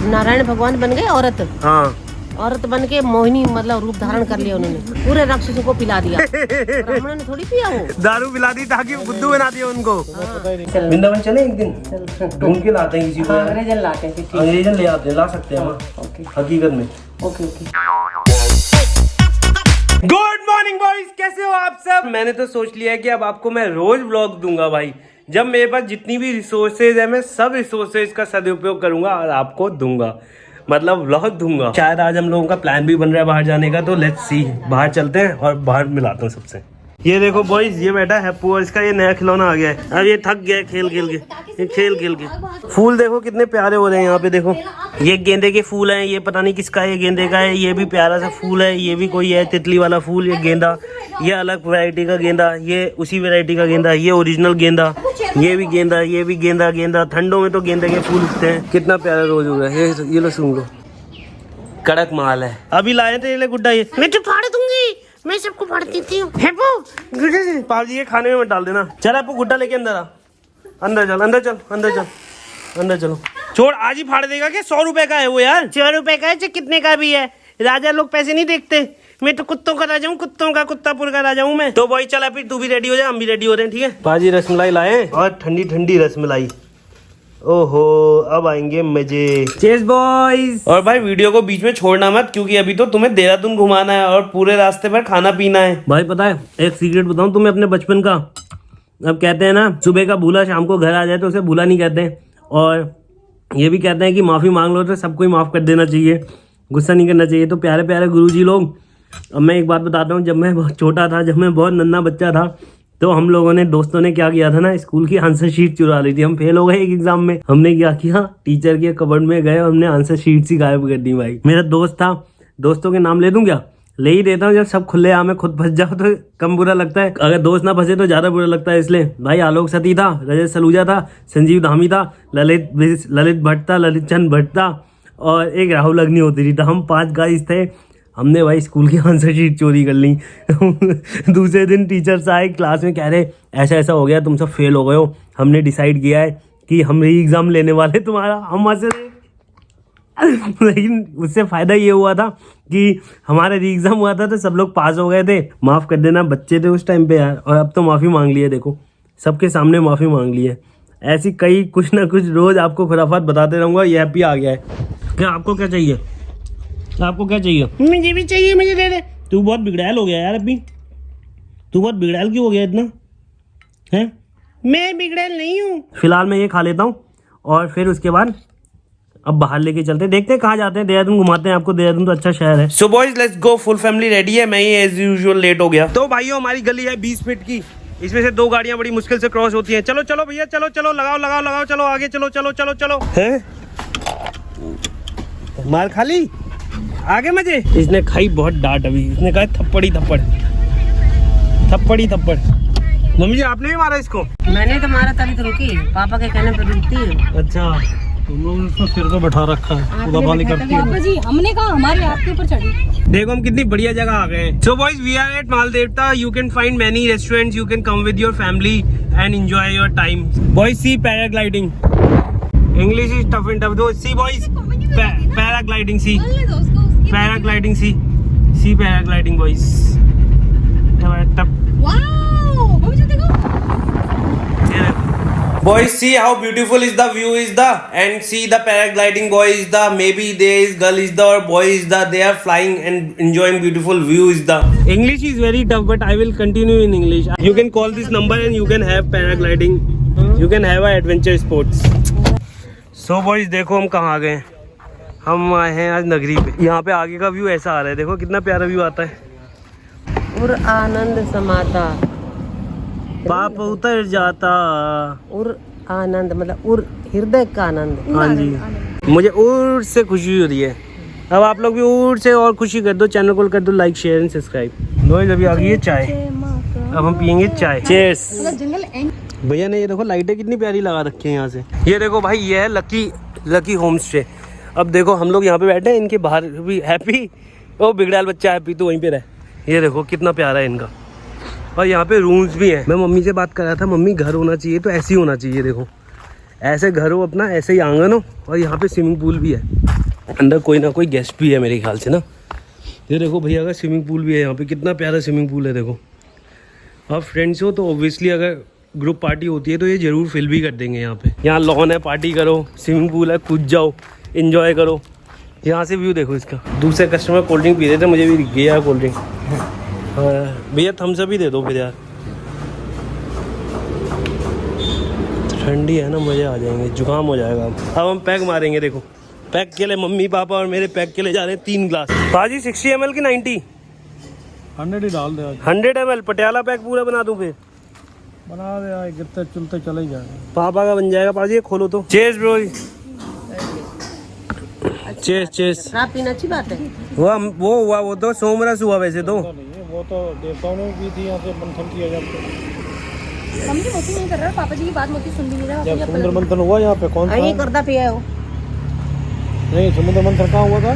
नारायण भगवान बन गए औरत। हाँ औरत बन के मोहिनी मतलब रूप धारण कर लिया उन्होंने, पूरे राक्षसों को पिला दिया। ब्राह्मणों ने थोड़ी पिया वो, दारू पिला दी ताकि बुद्धू बना दिया उनको। वृंदावन चले एक दिन, ढूंढ के लाते हैं किसी को। अंग्रेजन लाते हैं, अंग्रेजन ले आते हैं, ला सकते हैं हकीकत में। गुड मॉर्निंग बॉयज, कैसे हो आप सब। मैंने तो सोच लिया है कि अब आपको मैं रोज व्लॉग दूंगा भाई। जब मेरे पास जितनी भी रिसोर्सेज है मैं सब रिसोर्सेज का सदुपयोग करूंगा और आपको दूंगा, मतलब व्लॉग दूंगा। शायद आज हम लोगों का प्लान भी बन रहा है बाहर जाने का, तो लेट्स सी, बाहर चलते हैं और बाहर मिलाता हूँ सबसे। ये देखो बॉयज, ये बेटा हैप्पू और इसका ये नया खिलौना आ गया है। अब ये थक गया है खेल खेल के। फूल देखो कितने प्यारे हो रहे हैं यहाँ पे, देखो ये गेंदे के फूल हैं, ये पता नहीं किसका है, ये गेंदे का है। ये भी प्यारा सा फूल है, ये भी कोई है तितली वाला फूल। ये गेंदा, ये अलग वैरायटी का गेंदा, ये उसी वैरायटी का गेंदा, ये ओरिजिनल गेंदा, ये भी गेंदा, ये भी गेंदा। ठंडों में तो गेंदे के फूल उगते हैं। कितना प्यारा रोज हो रहा है। ये लो सुन लो, कड़क माल है। अभी लाए थे ये गुड्डा, ये मैं तो फाड़ दूंगी, मैं सबको फाड़ देती हूँ। पाप जी ये खाने में मत डाल देना। चल आपको गुड्डा लेके अंदर आ, अंदर चलो। छोड़, आज ही फाड़ देगा क्या? 100 रुपए का है वो यार। 100 रुपए का है, चाहे कितने का भी है। राजा लोग पैसे नहीं देखते। मैं तो कुत्तों का राजा हूँ, कुत्तों का, कुत्तापुर का राजा हूँ मैं। तो भाई चल अभी तू भी रेडी हो जा, हम भी रेडी हो रहे हैं, ठीक है। पाजी रसमलाई लाए और ठंडी ठंडी रसमलाई। ओहो, अब आएंगे मजे। चेस बॉयज। और भाई वीडियो को बीच में छोड़ना मत, क्योंकि अभी तो तुम्हें देहरादून घुमाना है और पूरे रास्ते पर खाना पीना है। भाई पता है एक सीक्रेट बताऊं तुम्हें अपने बचपन का। अब कहते हैं ना, सुबह का भूला शाम को घर आ जाए तो उसे भूला नहीं कहते। और ये भी कहते हैं कि माफी मांग लो तो सबको ही माफ कर देना चाहिए, गुस्सा नहीं करना चाहिए। तो प्यारे प्यारे गुरुजी लोग, अब मैं एक बात बताता हूँ। जब मैं बहुत छोटा था, जब मैं बहुत नन्हा बच्चा था, तो हम लोगों ने, दोस्तों ने क्या किया था ना, स्कूल की आंसर शीट चुरा ली थी। हम फेल हो गए एक एग्जाम में। हमने क्या किया, टीचर के कबर्ड में गए, हमने आंसर शीट ही गायब कर दी भाई। मेरा दोस्त था, दोस्तों के नाम ले दूं क्या? ले ही देता हूँ। जब सब खुले आम में खुद फंस जाओ तो कम बुरा लगता है, अगर दोस्त ना फंसे तो ज्यादा बुरा लगता है। इसलिए भाई आलोक सती था, रजत सलूजा था, संजीव धामी था, ललित भट्ट था, ललित चंद भट्ट था, और एक राहुल अग्निहोत्री था। हम 5 गाइस थे। हमने भाई स्कूल की आंसर शीट चोरी कर ली। दूसरे दिन टीचर्स आए क्लास में, कह रहे ऐसा ऐसा हो गया, तुम सब फेल हो गए हो, हमने डिसाइड किया है कि हम री एग्जाम लेने वाले तुम्हारा। हम हंस रहे लेकिन उससे फायदा ये हुआ था कि हमारा री एग्जाम हुआ था तो सब लोग पास हो गए थे। माफ कर देना, बच्चे थे उस टाइम पे यार। और अब तो माफी मांग ली है, देखो सबके सामने माफी मांग ली है। ऐसी कई कुछ ना कुछ रोज आपको खुराफात बताते रहूंगा। ये भी आ गया है। क्या आपको क्या चाहिए? आपको क्या चाहिए? मुझे भी चाहिए, मुझे दे दे। तू बहुत बिगड़ैल हो गया यार अभी। तू बहुत बिगड़ैल क्यों हो गया इतना है? मैं बिगड़ैल नहीं हूँ। फिलहाल मैं ये खा लेता हूँ और फिर उसके बाद अब बाहर लेके चलते हैं, देखते हैं कहाँ जाते हैं। देहरादून घुमाते हैं आपको, देहरादून तो अच्छा शहर है। So boys let's go, full family ready है। मैं ही एज यूजुअल लेट हो गया। तो भाइयों हमारी गली है 20 फीट की, इसमें से 2 गाड़ियां बड़ी मुश्किल से क्रॉस होती हैं। चलो चलो भैया, चलो चलो, लगाओ, चलो आगे चलो। है मार खाली आगे मजे। इसने खाई बहुत डांट अभी। इसने कहा थप्पड़ी। मम्मी जी आपने भी मारा इसको? मैंने तो मारा तभी तो रुकी, पापा के कहने पर रुकती है। अच्छा, तुम लोग उसको सिर को बैठा रखा है, खुदाबाली करती है। पापा जी हमने कहा हमारे आपके ऊपर चढ़ी। देखो हम कितनी बढ़िया जगह आ गए हैं। So boys we are at Maldevta. You can find many restaurants, you can come with your family and enjoy your time. Boys see paragliding. English is tough and tough. Do see boys, paragliding see, paragliding see paragliding boys. Boys, see how beautiful is the view is the, and see the paragliding boy is the, maybe there is girl is the, or boy is the, they are flying and enjoying beautiful view is the. English is very tough, but I will continue in English. You can call this number and you can have paragliding. You can have a adventure sports. So boys, देखो हम कहाँ आ गए हैं। हम आए हैं आज नगरी पे। यहाँ पे आगे का व्यू ऐसा आ रहा है, देखो कितना प्यारा व्यू आता है। और आनंद समाता, पाप उतर जाता। और आनंद मतलब उर, हृदय का आनंद। हाँ जी, मुझे उर से खुशी हो रही है। अब आप लोग भी उर से और खुशी कर दो। चैनल को कर दो like, share and subscribe. Noise अभी आ गई है चाय, अब हम पियेंगे चाय। चीयर्स। भैया ने ये देखो लाइटें कितनी प्यारी लगा रखी है यहाँ से। ये देखो भाई, ये है लकी होम स्टे। अब देखो हम लोग यहाँ पे बैठे हैं, इनके बाहर भी हैप्पी, वो बिगड़ैल बच्चा हैप्पी तो वहीं पे रहे। ये देखो कितना प्यारा है इनका। और यहाँ पे रूम्स भी हैं। मैं मम्मी से बात कर रहा था, मम्मी घर होना चाहिए तो ऐसे ही होना चाहिए। देखो ऐसे घर हो अपना, ऐसे ही आंगन हो, और यहाँ पे स्विमिंग पूल भी है। अंदर कोई ना कोई गेस्ट भी है मेरे ख्याल से ना। ये देखो भैया का स्विमिंग पूल भी है यहाँ पे, कितना प्यारा स्विमिंग पूल है देखो। अब फ्रेंड्स हो तो ऑब्वियसली अगर ग्रुप पार्टी होती है तो ये ज़रूर फिल भी कर देंगे यहाँ पे। यहाँ लॉन है, पार्टी करो, स्विमिंग पूल है, कूद जाओ, इन्जॉय करो। यहाँ से व्यू देखो इसका। दूसरे कस्टमर कोल्ड ड्रिंक पी रहे थे, मुझे भी दिख गया कोल्ड ड्रिंक। हाँ भैया थम्स अप ही दे दो फिर यार, ठंडी है ना, मज़े आ जाएंगे, जुकाम हो जाएगा। अब हम पैक मारेंगे देखो। पैक के लिए मम्मी पापा और मेरे पैक के लिए जा रहे हैं 3 ग्लास। भाजी 60 ml की 90? 100 ही डाल दे आज। 100 ml पटियाला पैक पूरा बना दूं फिर? बना दे यार, गिरते चलते चले ही जाएंगे। पापा का बन जाएगा। पाजी खोलो तो। Chess bro, chess chess. शराब पीना अच्छी बात है। वो हुआ, वो तो सोमरस हुआ वैसे तो। नहीं है, वो तो देवताओं ने भी थी, यहाँ से मंथन किया जाता है। मम्मी मोती नहीं कर रहा, पापा जी की बात मोती सुन भी नहीं रहा। जब समुद्र मंथन हुआ यहाँ पे कौन सा? यही करता पिया हो। नहीं, समुद्र मंथन कहाँ हुआ था?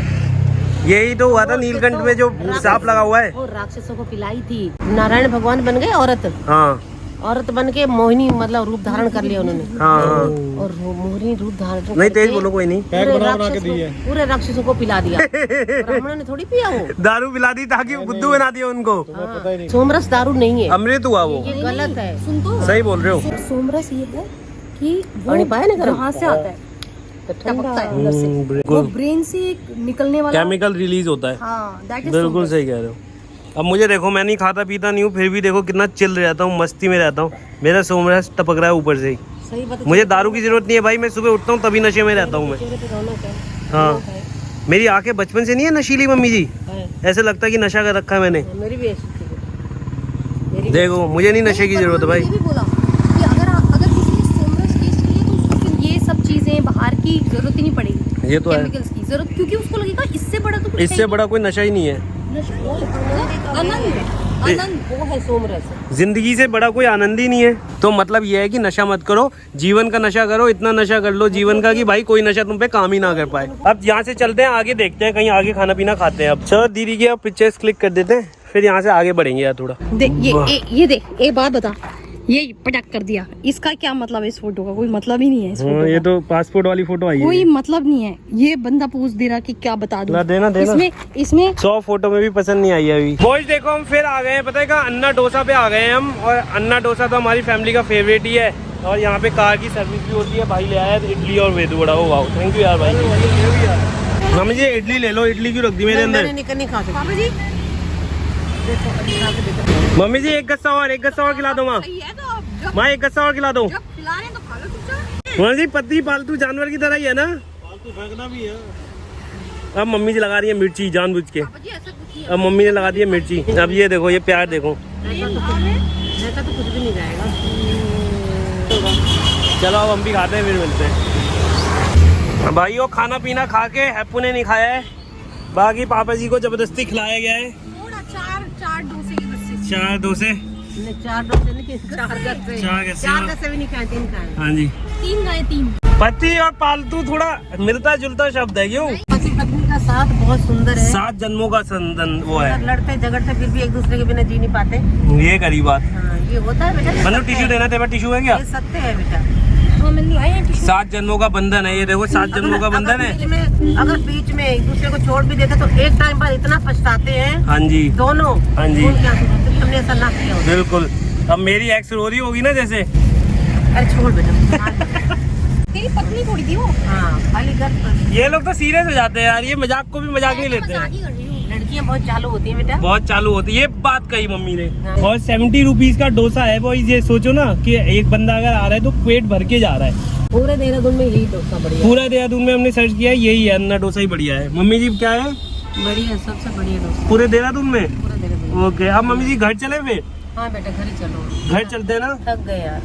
यही तो हुआ था नीलकंठ में जो सांप लगा हुआ है। वो राक्षसों को पिलाई थी। नारायण भगवान बन गए औरत, हाँ औरत बन के मोहिनी मतलब रूप धारण कर लिया उन्होंने। हाँ हाँ। और मोहिनी रूप धारण नहीं तेज बोलो, कोई नहीं। पैक बना के दिए। पूरे राक्षसों को पिला दिया। ब्राह्मणों ने थोड़ी पिया वो। दारू पिला दी ताकि बुद्धू बना दिया उनको। पता ही नहीं। सोमरस दारू नहीं है, अमृत हुआ वो। ये गलत है। सुन तो, सही बोल रहे हो। सोमरस ये है कि पानी पाया ना गरम? कहाँ से आता है, तो टपकता है अंदर से, वो ब्रेन से एक निकलने वाला। केमिकल रिलीज होता है। हाँ, that is बिल्कुल सोमरस। सही कह रहे हो। अब मुझे देखो, मैं नहीं खाता पीता नहीं हूँ, फिर भी देखो कितना चिल रहता हूँ, मस्ती में रहता हूँ। मेरा सोमरस टपक रहा है ऊपर से ही। सही बात है। मुझे दारू की जरूरत नहीं है भाई, मैं सुबह उठता हूँ तभी नशे में रहता हूँ मैं। चेहरे पे रौनक है। हाँ, मेरी आंखें बचपन से नहीं है नशीली मम्मी जी, है। ऐसे लगता है कि नशा कर रखा है मैंने। मेरी भी ऐसी थी। मेरी देखो मुझे नहीं नशे की जरूरत है भाई। ये भी बोला कि अगर किसी ने सोमरस टेस्ट किया तो उसको फिर ये सब चीजें बाहर की जरूरत ही नहीं पड़ेगी, ये तो है, केमिकल्स की जरूरत, क्योंकि उसको लगेगा इससे बड़ा तो कुछ इससे बड़ा कोई नशा ही नहीं है। आनंद वो है सोमरस। जिंदगी से बड़ा कोई आनंद ही नहीं है। तो मतलब ये है कि नशा मत करो, जीवन का नशा करो। इतना नशा कर लो जीवन का कि भाई कोई नशा तुम पे काम ही ना कर पाए। अब यहाँ से चलते हैं आगे, देखते हैं कहीं आगे खाना पीना खाते हैं। अब चलो दीदी की अब पिक्चर्स क्लिक कर देते हैं, फिर यहाँ से आगे बढ़ेंगे यार थोड़ा। देख ये देख, एक बात बता, ये पटक कर दिया, इसका क्या मतलब है? इस फोटो का कोई मतलब ही नहीं है। इस फोटो ये का तो पासपोर्ट वाली फोटो आई कोई है। मतलब नहीं है। ये बंदा पूछ दे रहा कि क्या बता दूं। देना इसमें 100 फोटो में भी पसंद नहीं आई है अभी। बॉयज देखो हम फिर आ गए हैं, पता है कहाँ? अन्ना डोसा पे आ गए हैं हम। और अन्ना डोसा तो हमारी फैमिली का फेवरेट ही है। और यहाँ पे कार की सर्विस भी होती है। भाई ले आया इडली और Vedu vada. Oh wow, thank you यार भाई। मम्मी जी इडली ले लो। इडली क्यों रख दी मेरे अंदर? नहीं खा सकती। पापा जी मम्मी जी एक गस्सा और खिला दो माँ। सही है, तो अब जब माँ एक गस्सा और खिला दो। खिला रहे हैं तो खा लो चुपचाप। मम्मी जी पति पालतू जानवर की तरह ही है ना। फालतू फेंकना भी है। अब मम्मी जी लगा रही है मिर्ची जानबूझ के। पापा जी ऐसा कुछ नहीं अब मम्मी ने लगा दी है मिर्ची। अब ये देखो, ये प्यार देखो। ऐसा तो कुछ भी नहीं जाएगा। चलो अब हम भी खाते हैं, फिर मिलते हैं। भाइयों खाना पीना खा के हैप्पू ने नहीं खाया है, बाकी पापा जी को जबरदस्ती खिलाया गया है। थोड़ा चार डोसे की बस से। 4 डोसे। नहीं, 4 डोसे नहीं, 4 गस्से। 4 गस्से। 4 गस्से भी नहीं खाए, 3 खाए। हाँ जी। 3 गाय 3। पति और पालतू थोड़ा मिलता जुलता शब्द है, क्यों? पति पत्नी का साथ बहुत सुंदर है। 7 जन्मों का संबंध वो है। लड़ते झगड़ते फिर भी एक दूसरे के बिना जी नहीं पाते। ये करी बात। हाँ, ये होता है बेटा। मनु टिश्यू देना, तेरा टिश्यू है क्या? ये सत्य है बेटा। हाँ मैंने लाए हैं टिश्यू। 7 जन्मों का बंधन है ये, देखो 7 जन्मों का बंधन है। अगर बीच में एक दूसरे को छोड़ भी देते तो एक टाइम पर इतना पछताते हैं हाँ जी दोनों। हाँ जी। उनके आंसू बहते हैं कि हमने ऐसा ना किया होता। बिल्कुल। अब मेरी एक्स रो रही होगी ना जैसे। अरे छोड़ बेटा। तेरी पत्नी थोड़ी थी वो। हाँ, खाली घर पर। ये लोग तो सीरियस हो जाते हैं यार, ये मजाक को भी मजाक नहीं लेते मजाक हैं। ही कर रही हूँ। लड़कियां बहुत चालू होती हैं बेटा। बहुत चालू होती है, ये बात कही मम्मी ने। हाँ। और 70 रुपीज का डोसा है बॉयज। ये सोचो ना कि एक बंदा अगर आ रहा है तो पेट भर के जा रहा है। पूरे देहरादून में यही डोसा बढ़िया पूरा देहरादून में हमने सर्च किया है, यही है, अन्ना डोसा ही बढ़िया है। मम्मी जी क्या है? बढ़िया, सबसे बढ़िया डोसा पूरे देहरादून में। पूरा देहरादून। ओके, अब मम्मी जी घर चले फिर? हाँ बेटा, घर ही चलो। घर चलते हैं ना। थक गए यार।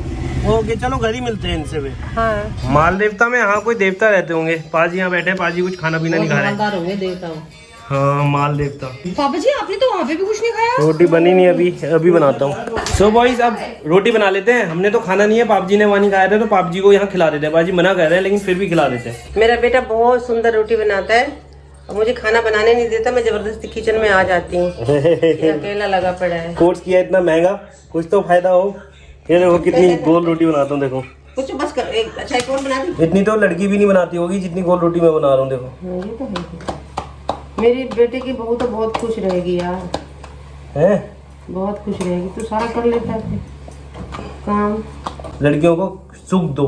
ओके चलो घर ही मिलते हैं इनसे भी। हाँ, माल देवता में यहाँ कोई देवता रहते होंगे। पाजी यहाँ बैठे हैं, पाजी कुछ खाना पीना नहीं खा रहे। मालदार होंगे देवता हूँ। हाँ माल देवता। पापा जी आपने तो वहाँ पे भी कुछ नहीं खाया। रोटी बनी नहीं अभी, अभी बनाता हूँ। सो बॉयज अब रोटी बना लेते हैं। हमने तो खाना नहीं है, पाप जी ने वहाँ नहीं खाया था तो पाप जी को यहाँ खिला देते हैं। पाजी मना कर रहे हैं लेकिन फिर भी खिला देते हैं। मेरा बेटा बहुत सुंदर रोटी बनाता है और मुझे खाना बनाने नहीं देता। मैं जबरदस्ती किचन में आ जाती हूँ। ये अकेला लगा पड़ा है। कोर्स किया इतना महंगा, कुछ तो फायदा हो। ये देखो कितनी गोल रोटी बनाता हूँ, देखो कुछ बस कर एक अच्छा एक और बना दी। इतनी तो लड़की भी नहीं बनाती होगी जितनी गोल रोटी मैं बना रहा हूँ, देखो। ये तो है। मेरे बेटे की बहू तो बहुत खुश रहेगी यार, हैं? बहुत खुश रहेगी। तू सारा कर लेता है काम। लड़कियों को सुख दो,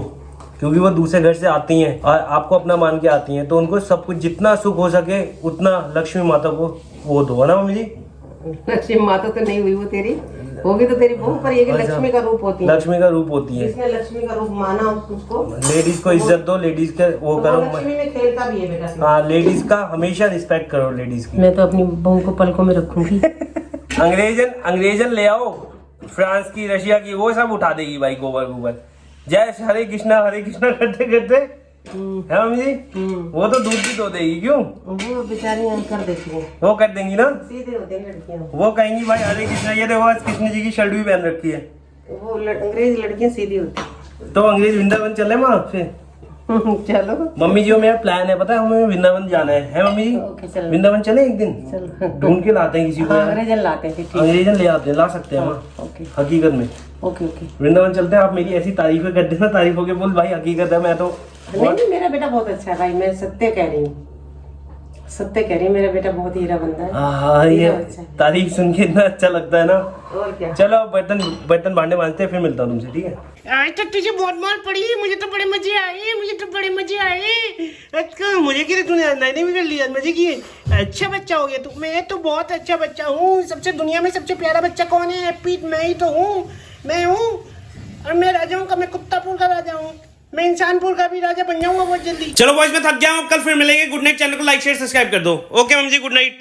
क्योंकि वो दूसरे घर से आती हैं और आपको अपना मान के आती हैं, तो उनको सब कुछ जितना सुख हो सके उतना लक्ष्मी माता को वो दो, है ना मम्मी जी? लक्ष्मी माता तो नहीं हुई, वो तेरी होगी तो तेरी बहू, पर ये कि लक्ष्मी का रूप होती है। लक्ष्मी का रूप होती है। जिसने लक्ष्मी का रूप माना उसको, लेडीज को इज्जत दो, लेडीज के वो तो करो। लक्ष्मी में खेलता भी है बेटा। हाँ, लेडीज का हमेशा रिस्पेक्ट करो, लेडीज की। मैं तो अपनी बहू को पलकों में रखूंगी। अंग्रेजन ले आओ, फ्रांस की, रशिया की, वो सब उठा देगी भाई, गोबर। जय हरे कृष्णा करते करते, है मम्मी जी? वो तो दूध भी धो देगी, क्यों? वो बेचारियां कर देती हैं, वो कर देंगी ना, सीधे होते हैं लड़कियां। वो कहेंगी भाई हरे कृष्णा। ये देखो आज कृष्ण जी की शर्ट भी पहन रखी है। वो अंग्रेज लड़कियां सीधी होती तो अंग्रेज वृंदावन चले माँ फिर। हैं। चलो मम्मी जी, मेरा प्लान है, पता है हमें वृंदावन जाना है मम्मी जी? ओके, चलो। वृंदावन चले एक दिन, चलो। ढूंढ के लाते हैं किसी को। हाँ, अंग्रेजन लाते हैं, ठीक। अंग्रेजन ले आते हैं, ला सकते हैं माँ, ओके हकीकत में। Okay okay. वृंदावन चलते हैं। आप मेरी ऐसी तारीफें कर देना, तारीफों के बोल भाई, हकीकत है। मैं तो नहीं, मेरा बेटा बहुत अच्छा है भाई, मैं सत्य कह रही हूँ, सत्य कह रही हूँ, मेरा बेटा बहुत हीरा बंदा है। हाँ, ये हीरा अच्छा है। तारीफ सुन के इतना अच्छा लगता है ना। और क्या। चलो बर्तन भांडे मांजते हैं, फिर मिलता हूँ तुमसे, ठीक है? आज तक तुझे बहुत मार पड़ी, मुझे तो बड़े मजे आए, अच्छा मुझे क्या तूने नहीं भी कर लिया, मजे किए। अच्छा बच्चा हो गया तू। मैं तो बहुत अच्छा बच्चा हूँ, सबसे दुनिया में सबसे प्यारा बच्चा कौन है? पीट मैं ही तो हूँ, मैं हूँ। और मैं राजाओं का, मैं कुत्तापुर का राजा हूँ, मैं इंसानपुर का भी राजा बन जाऊंगा बहुत जल्दी। चलो बॉयज, मैं थक गया हूँ, कल फिर मिलेंगे। Good night. चैनल को लाइक शेयर सब्सक्राइब कर दो। ओके मम्मी जी, गुड नाइट।